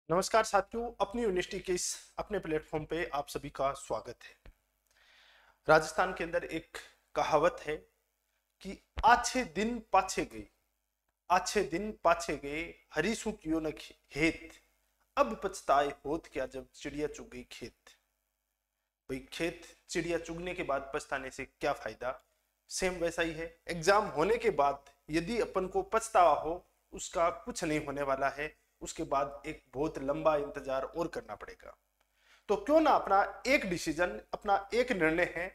नमस्कार साथियों, अपनी यूनिवर्सिटी के इस अपने प्लेटफॉर्म पे आप सभी का स्वागत है। राजस्थान के अंदर एक कहावत है कि आछे दिन पाछे गए, आछे दिन पाछे गए, हरीसू क्यों न हेत, अब पछताए होत क्या जब चिड़िया चुग गई खेत। भाई खेत चिड़िया चुगने के बाद पछताने से क्या फायदा। सेम वैसा ही है, एग्जाम होने के बाद यदि अपन को पछतावा हो उसका कुछ नहीं होने वाला है, उसके बाद एक बहुत लंबा इंतजार और करना पड़ेगा। तो क्यों ना अपना एक डिसीजन, अपना एक निर्णय है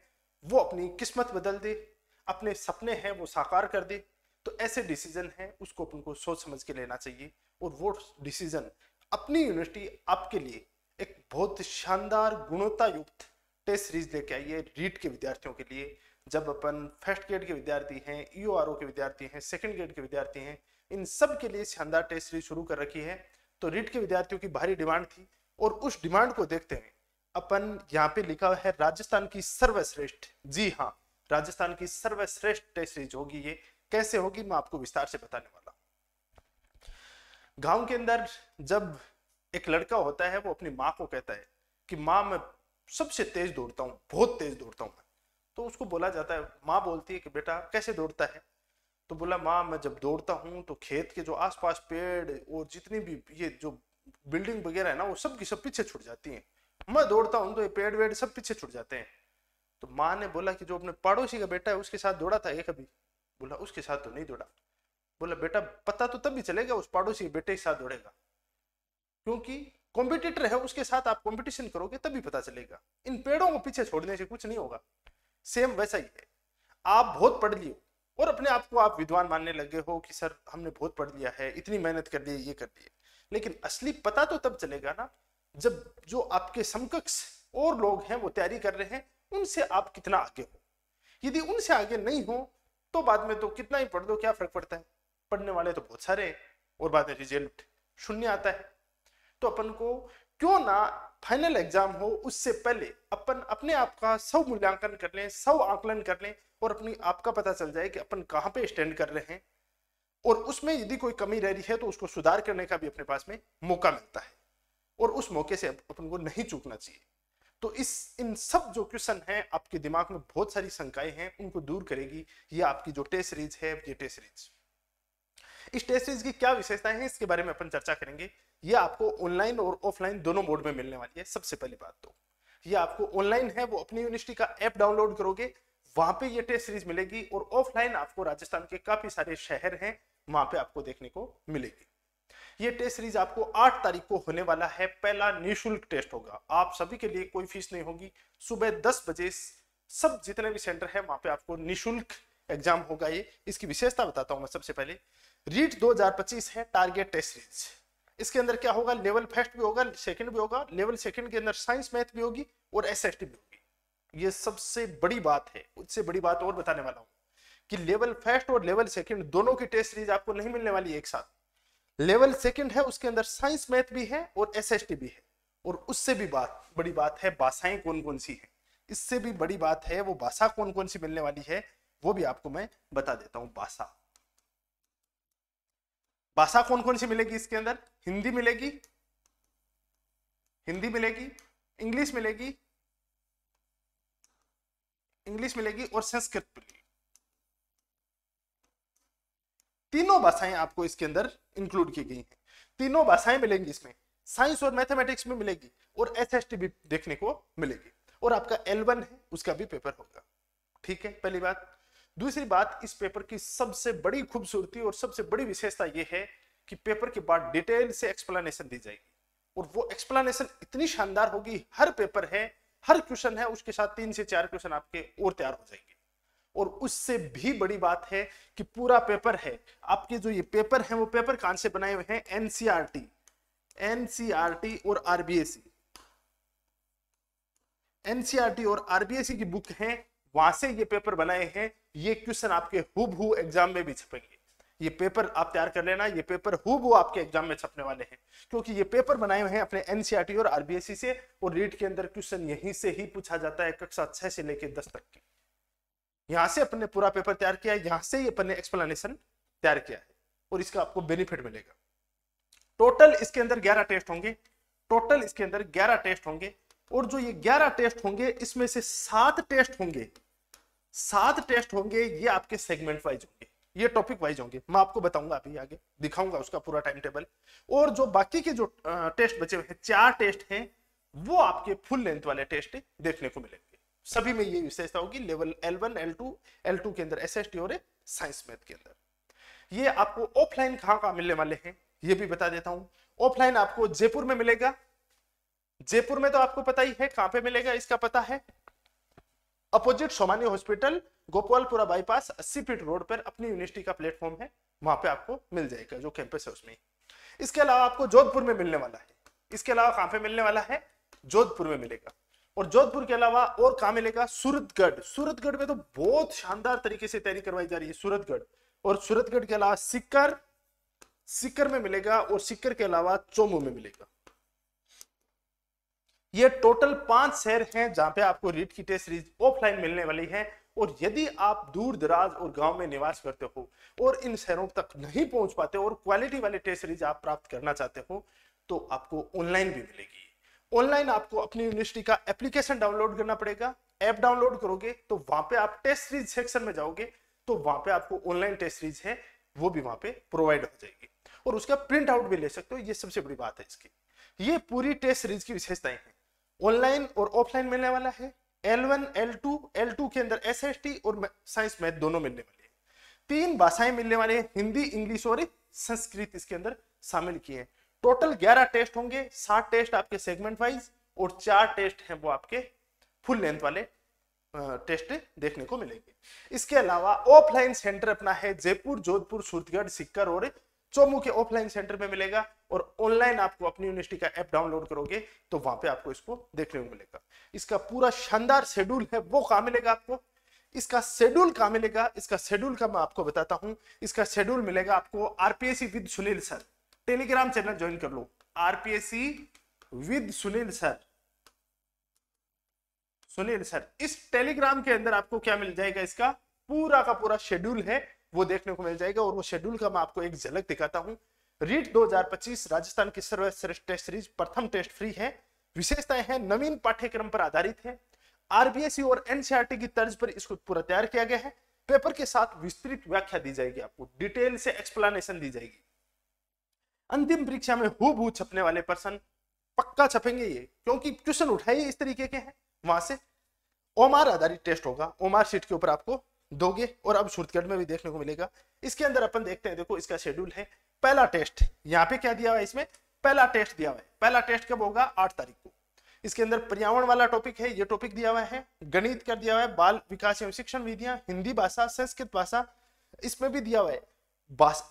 वो अपनी किस्मत बदल दे, अपने सपने हैं वो साकार कर दे। तो ऐसे डिसीजन है उसको अपन को सोच समझ के लेना चाहिए, और वो डिसीजन अपनी यूनिवर्सिटी आपके लिए एक बहुत शानदार गुणवत्ता युक्त टेस्ट सीरीज लेके आई है रीट के विद्यार्थियों के लिए। जब अपन फर्स्ट ग्रेड के विद्यार्थी हैं, ईओआरओ के विद्यार्थी हैं, सेकंड ग्रेड के विद्यार्थी हैं, इन सब के लिए शानदार टेस्ट सीरीज शुरू कर रखी है। तो रीट के विद्यार्थियों की भारी डिमांड थी, और उस डिमांड को देखते हुए अपन यहाँ पे लिखा है राजस्थान की सर्वश्रेष्ठ, जी हाँ, राजस्थान की सर्वश्रेष्ठ टेस्ट सीरीज होगी। ये कैसे होगी मैं आपको विस्तार से बताने वाला। गांव के अंदर जब एक लड़का होता है वो अपनी माँ को कहता है कि माँ मैं सबसे तेज दौड़ता हूँ, बहुत तेज दौड़ता हूँ मैं। तो उसको बोला जाता है, माँ बोलती है कि बेटा कैसे दौड़ता है। तो बोला माँ मैं जब दौड़ता हूँ तो खेत के जो आसपास पेड़ और जितनी भी ये जो बिल्डिंग वगैरह है ना वो सब की सब पीछे छूट जाती हैं। मैं दौड़ता हूँ तो ये पेड़ वेड़ सब पीछे छूट जाते हैं। तो माँ ने बोला कि जो अपने पड़ोसी का बेटा है उसके साथ दौड़ा था ये कभी। बोला उसके साथ तो नहीं दौड़ा। बोला बेटा पता तो तभी चलेगा उस पड़ोसी के बेटे के साथ दौड़ेगा, क्योंकि कॉम्पिटिटर है उसके साथ आप कंपटीशन करोगे तभी पता चलेगा, इन पेड़ों को पीछे छोड़ने से कुछ नहीं होगा। सेम वैसा ही है, आप बहुत पढ़ लिए और अपने आप को आप विद्वान मानने लगे हो कि सर हमने बहुत पढ़ लिया है, इतनी मेहनत कर ली, ये कर ली, लेकिन असली पता तो तब चलेगा ना जब जो आपके समकक्ष और लोग हैं वो तैयारी कर रहे हैं उनसे आप कितना आगे हो। यदि उनसे आगे नहीं हो तो बाद में तो कितना ही पढ़ दो क्या फर्क पड़ता है, पढ़ने वाले तो बहुत सारे हैं और बाद में रिजल्ट शून्य आता है। तो अपन को क्यों ना फाइनल एग्जाम हो उससे पहले अपन अपने आप का सब मूल्यांकन कर लें, सब आकलन कर लें, और अपनी आपका पता चल जाए कि अपन कहाँ पे स्टैंड कर रहे हैं, और उसमें यदि कोई कमी रह रही है तो उसको सुधार करने का भी अपने पास में मौका मिलता है, और उस मौके से अपन को नहीं चूकना चाहिए। तो इस इन सब जो क्वेश्चन हैं आपके दिमाग में बहुत सारी शंकाएं हैं उनको दूर करेगी ये आपकी जो टेस्ट सीरीज है, ये टेस्ट सीरीज। इस टेस्ट सीरीज की क्या विशेषताएं हैं इसके बारे में अपन चर्चा करेंगे। ये आपको ऑनलाइन और ऑफलाइन दोनों मोड में मिलने वाली है। सबसे पहली बात तो ये आपको ऑनलाइन है वो अपनी यूनिवर्सिटी का ऐप डाउनलोड करोगे वहां पे ये टेस्ट सीरीज मिलेगी, और ऑफलाइन आपको राजस्थान के काफी सारे शहर हैं वहां पे आपको देखने को मिलेगी। ये टेस्ट सीरीज आपको 8 तारीख को होने वाला है। पहला निःशुल्क टेस्ट होगा, आप सभी के लिए कोई फीस नहीं होगी। सुबह 10 बजे सब जितने भी सेंटर है वहां पे आपको निःशुल्क एग्जाम होगा। ये इसकी विशेषता बताता हूं मैं। सबसे पहले रीट 2025 है टारगेट टेस्ट सीरीज। इसके अंदर क्या होगा, लेवल फर्स्ट भी होगा, सेकंड भी होगा। लेवल सेकंड के अंदर साइंस मैथ भी होगी और एसएसटी भी होगी। ये सबसे बड़ी बात है। उससे बड़ी बात और बताने वाला हूं कि लेवल फर्स्ट और लेवल सेकंड दोनों की टेस्ट सीरीज आपको नहीं मिलने वाली एक साथ। लेवल सेकंड है उसके अंदर साइंस मैथ भी है और एसएसटी भी है, और उससे भी बड़ी बात है भाषाएं कौन कौन सी है। इससे भी बड़ी बात है वो भाषा कौन कौन सी मिलने वाली है, वो भी आपको मैं बता देता हूं। भाषा भाषा कौन कौन सी मिलेगी इसके अंदर, हिंदी मिलेगी, हिंदी मिलेगी, इंग्लिश मिलेगी, इंग्लिश मिलेगी और संस्कृत मिलेगी। तीनों भाषाएं आपको इसके अंदर इंक्लूड की गई हैं। तीनों भाषाएं मिलेंगी इसमें, साइंस और मैथमेटिक्स में मिलेगी और एसएसटी भी देखने को मिलेगी, और आपका L1 है उसका भी पेपर होगा। ठीक है, पहली बात। दूसरी बात, इस पेपर की सबसे बड़ी खूबसूरती और सबसे बड़ी विशेषता यह है कि पेपर के बाद डिटेल से एक्सप्लेनेशन दी जाएगी, और वो एक्सप्लेनेशन इतनी शानदार होगी। हर पेपर है, हर क्वेश्चन है उसके साथ 3 से 4 क्वेश्चन आपके और तैयार हो जाएंगे। और उससे भी बड़ी बात है कि पूरा पेपर है आपके, जो ये पेपर है वो पेपर कहां से बनाए हुए हैं, एनसीईआरटी, एनसीईआरटी और आरबीएसई, एनसीईआरटी और आरबीएसई की बुक है, वहां से ये पेपर बनाए हैं। ये क्वेश्चन आपके हूबहू एग्जाम में भी छपेंगे। ये पेपर आप तैयार कर लेना, ये पेपर हूबहू आपके एग्जाम में छपने वाले हैं, क्योंकि ये पेपर बनाए हुए हैं अपने एनसीईआरटी और आरबीएसई से, और रीट के अंदर क्वेश्चन यहीं से ही पूछा जाता है कक्षा 6 से लेकर 10 तक की। यहां से अपन ने पूरा पेपर तैयार किया है, यहां से ही अपन ने एक्सप्लेनेशन तैयार किया है, और इसका आपको बेनिफिट मिलेगा। टोटल इसके अंदर 11 टेस्ट होंगे, टोटल इसके अंदर 11 टेस्ट होंगे, और जो ये 11 टेस्ट होंगे इसमें से 7 टेस्ट होंगे, 7 टेस्ट होंगे ये आपके सेगमेंट वाइज होंगे, ये टॉपिक वाइज होंगे, मैं आपको बताऊंगा अभी आगे दिखाऊंगा उसका पूरा टाइम टेबल। और जो बाकी के जो टेस्ट बचे हुए हैं 4 टेस्ट हैं वो आपके फुल लेंथ वाले टेस्ट देखने को मिलेंगे। सभी में ये विशेषता होगी, लेवल L1 L2 L2 के अंदर SST और साइंस मैथ के अंदर। ये आपको ऑफलाइन कहां मिलने वाले हैं ये भी बता देता हूं। ऑफलाइन आपको जयपुर में मिलेगा, जयपुर में तो आपको पता ही है कहां पे मिलेगा, इसका पता है, opposite Somani hospital, Gopalpura bypass, 80 feet road पर अपनी यूनिवर्सिटी का प्लेटफॉर्म है, वहां पे आपको मिल जाएगा जो कैंपस है उसमें। इसके अलावा आपको जोधपुर में मिलने वाला है, इसके अलावा कहां पे मिलने वाला है, जोधपुर में मिलेगा। और जोधपुर के अलावा और कहां मिलेगा, सूरतगढ़, सूरतगढ़ में तो बहुत शानदार तरीके से तैयारी करवाई जा रही है सूरतगढ़। और सूरतगढ़ के अलावा सीकर, सीकर में मिलेगा, और सीकर के अलावा चोमू में मिलेगा। ये टोटल 5 शहर हैं जहां पे आपको रीट की टेस्ट सीरीज ऑफलाइन मिलने वाली है। और यदि आप दूर दराज और गांव में निवास करते हो और इन शहरों तक नहीं पहुंच पाते और क्वालिटी वाली टेस्ट सीरीज आप प्राप्त करना चाहते हो तो आपको ऑनलाइन भी मिलेगी। ऑनलाइन आपको अपनी यूनिवर्सिटी का एप्लीकेशन डाउनलोड करना पड़ेगा। ऐप डाउनलोड करोगे तो वहां पे आप टेस्ट सीरीज सेक्शन में जाओगे तो वहां पे आपको ऑनलाइन टेस्ट सीरीज है वो भी वहां पे प्रोवाइड हो जाएगी, और उसका प्रिंट आउट भी ले सकते हो। ये सबसे बड़ी बात है इसकी। ये पूरी टेस्ट सीरीज की विशेषताएं हैं। ऑनलाइन और ऑफलाइन मिलने वाला है। L1 L2 L2 के अंदर SST और साइंस मैथ दोनों मिलने वाले हैं। 3 भाषाएं मिलने वाले हैं, हिंदी, इंग्लिश और संस्कृत इसके अंदर शामिल किए हैं। टोटल 11 टेस्ट होंगे, 7 टेस्ट आपके सेगमेंट वाइज और 4 टेस्ट हैं वो आपके फुल लेंथ वाले टेस्ट देखने को मिलेंगे। इसके अलावा ऑफलाइन सेंटर अपना है जयपुर, जोधपुर, सूरतगढ़, सीकर और चोमू के ऑफलाइन सेंटर में मिलेगा। और ऑनलाइन आपको अपनी यूनिवर्सिटी का ऐप डाउनलोड करोगे तो वहां पे आपको इसको देखने को मिलेगा। इसका पूरा शानदार शेड्यूल है वो कहां मिलेगा आपको, इसका शेड्यूल कहां मिलेगा, इसका शेड्यूल का मैं आपको बताता हूं। इसका शेड्यूल मिलेगा आपको RPSC with Sunil sir, Telegram channel join कर लो, RPSC with Sunil sir, Sunil sir. इस टेलीग्राम के अंदर आपको क्या मिल जाएगा, इसका पूरा का पूरा शेड्यूल है वो देखने को मिल जाएगा। और वो शेड्यूल का मैं आपको एक झलक दिखाता हूं। रीट 2025 राजस्थान की सर्वश्रेष्ठ टेस्ट सीरीज, प्रथम टेस्ट फ्री है। विशेषताएं हैं, नवीन पाठ्यक्रम पर आधारित है, आरबीएसई और एनसीईआरटी की तर्ज पर इसको पूरा तैयार किया गया है। पेपर के साथ विस्तृत व्याख्या दी जाएगी, आपको डिटेल से एक्सप्लेनेशन दी जाएगी। अंतिम परीक्षा में हूबहू छपने वाले प्रश्न पक्का छपेंगे ये, क्योंकि क्वेश्चन उठाए इस तरीके के हैं। वहां से ओमार आधारित टेस्ट होगा, ओमार शीट के ऊपर आपको दोगे, और अब सूरतगढ़ में भी देखने को मिलेगा। इसके अंदर अपन देखते हैं, देखो इसका शेड्यूल है। पहला टेस्ट यहाँ पे क्या दिया हुआ है, इसमें पहला टेस्ट दिया हुआ है। पहला टेस्ट कब होगा, 8 तारीख को। इसके अंदर पर्यावरण वाला टॉपिक है, ये टॉपिक दिया हुआ है। गणित कर दिया हुआ है, बाल विकास एवं शिक्षण विधियां, हिंदी भाषा, संस्कृत भाषा, इसमें भी दिया हुआ है।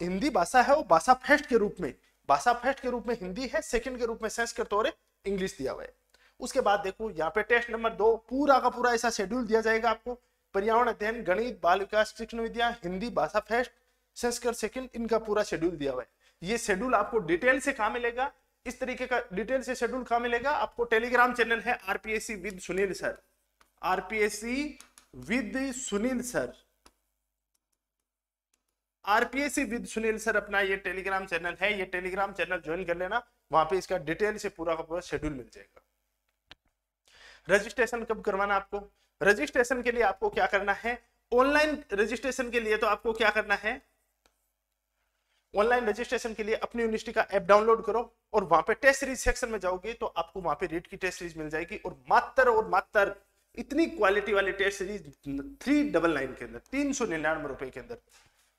हिंदी भाषा है वो भाषा फर्स्ट के रूप में, भाषा फर्स्ट के रूप में हिंदी है, सेकंड के रूप में संस्कृत और इंग्लिश दिया हुआ है। उसके बाद देखो यहाँ पे टेस्ट नंबर 2 पूरा का पूरा ऐसा शेड्यूल दिया जाएगा आपको। पर्यावरण अध्ययन, गणित, बाल विकास शिक्षण विद्या, हिंदी भाषा फर्स्ट, संस्कृत सेकंड, इनका पूरा शेड्यूल दिया हुआ है। ये शेड्यूल आपको डिटेल से कहां मिलेगा, इस तरीके का डिटेल से शेड्यूल कहां मिलेगा आपको, टेलीग्राम चैनल है RPSC with Sunil sir, RPSC with Sunil sir, RPSC with Sunil sir अपना ये टेलीग्राम चैनल है। ये टेलीग्राम चैनल ज्वाइन कर लेना, वहां पे इसका डिटेल से पूरा का पूरा शेड्यूल मिल जाएगा। रजिस्ट्रेशन कब करवाना आपको, रजिस्ट्रेशन के लिए आपको क्या करना है, ऑनलाइन रजिस्ट्रेशन के लिए तो आपको क्या करना है, ऑनलाइन रजिस्ट्रेशन के लिए अपनी यूनिवर्सिटी का ऐप डाउनलोड करो और वहां पे टेस्ट सीरीज सेक्शन में जाओगे तो आपको वहां पे रीट की टेस्ट सीरीज मिल जाएगी। और मात्र इतनी क्वालिटी वाली टेस्ट सीरीज 399 के अंदर, 399 रुपए के अंदर,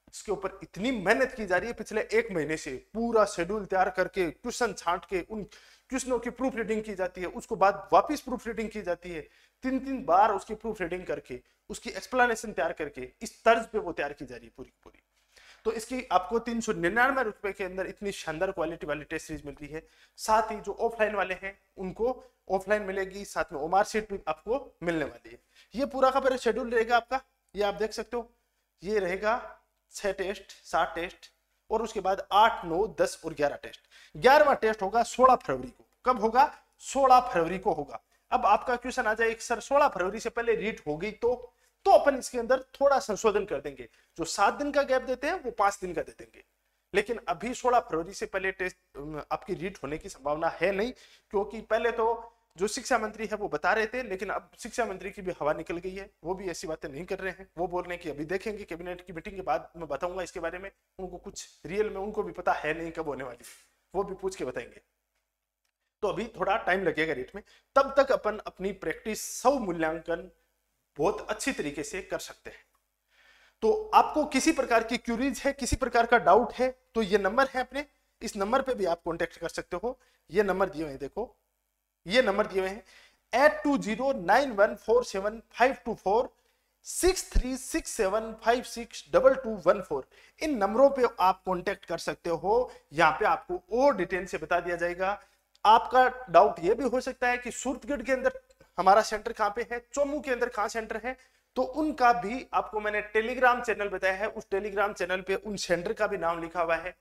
इसके ऊपर इतनी मेहनत की जा रही है पिछले 1 महीने से। पूरा शेड्यूल तैयार करके, क्वेश्चन छांट के, उन क्वेश्चनों की प्रूफ रीडिंग की जाती है, उसको बाद वापस प्रूफ रीडिंग की जाती है, 3 बार उसकी प्रूफ रीडिंग करके, उसकी एक्सप्लेनेशन तैयार करके, इस तर्ज पे वो तैयार की जा रही है पूरी पूरी। तो इसकी आपको 399 रुपए के अंदर इतनी शानदार क्वालिटी वाली टेस्ट सीरीज मिलती है। साथ ही जो ऑफलाइन वाले हैं उनको ऑफलाइन मिलेगी, साथ में ओमार शीट भी आपको मिलने वाली है। ये पूरा का पूरा शेड्यूल रहेगा आपका, ये आप देख सकते हो। ये रहेगा 6 टेस्ट, 7 टेस्ट, और उसके बाद 8, 9, 10 और 11 टेस्ट। 11वां टेस्ट होगा 16 फरवरी को। कब होगा, 16 फरवरी को होगा। अब आपका क्वेश्चन आ जाए, सर 16 फरवरी से पहले रीट हो गई तो अपन इसके अंदर थोड़ा संशोधन कर देंगे। जो 7 दिन का गैप देते हैं वो 5 दिन का दे देंगे। लेकिन अभी 16 फरवरी से पहले टेस्ट आपकी रीट होने की संभावना है नहीं, क्योंकि पहले तो जो शिक्षा मंत्री है वो बता रहे थे, लेकिन अब शिक्षा मंत्री की भी हवा निकल गई है, वो भी ऐसी बातें नहीं कर रहे हैं। वो बोल रहे हैं कि अभी देखेंगे, कैबिनेट की मीटिंग के बाद मैं बताऊंगा इसके बारे में। उनको कुछ रियल में उनको भी पता है नहीं कब होने वाली, वो भी पूछ के बताएंगे। तो अभी थोड़ा टाइम लगेगा रीट में, तब तक अपन अपनी प्रैक्टिस स्व मूल्यांकन बहुत अच्छी तरीके से कर सकते हैं। तो आपको किसी प्रकार की क्यूरीज है, किसी प्रकार का डाउट है, तो ये नंबर है अपने, इस नंबर पे भी आप कांटेक्ट कर सकते हो। ये नंबर दिए हुए हैं, देखो ये नंबर दिए हुए हैं 82091475246367562214। इन नंबरों पे आप कांटेक्ट कर सकते हो। यहाँ पे आपको और डिटेल से बता दिया जाएगा। आपका डाउट ये भी हो सकता है कि सूरतगढ़ के अंदर हमारा सेंटर कहाँ पे है, चोमू के अंदर कहाँ सेंटर है, तो उनका भी आपको मैंने टेलीग्राम चैनल बताया है, उस टेलीग्राम चैनल पे उन सेंटर का भी नाम लिखा हुआ है।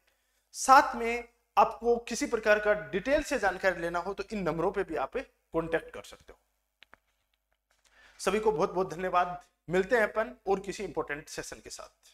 साथ में आपको किसी प्रकार का डिटेल से जानकारी लेना हो तो इन नंबरों पे भी आप कांटेक्ट कर सकते हो। सभी को बहुत बहुत धन्यवाद। मिलते हैं अपन और किसी इंपॉर्टेंट सेशन के साथ।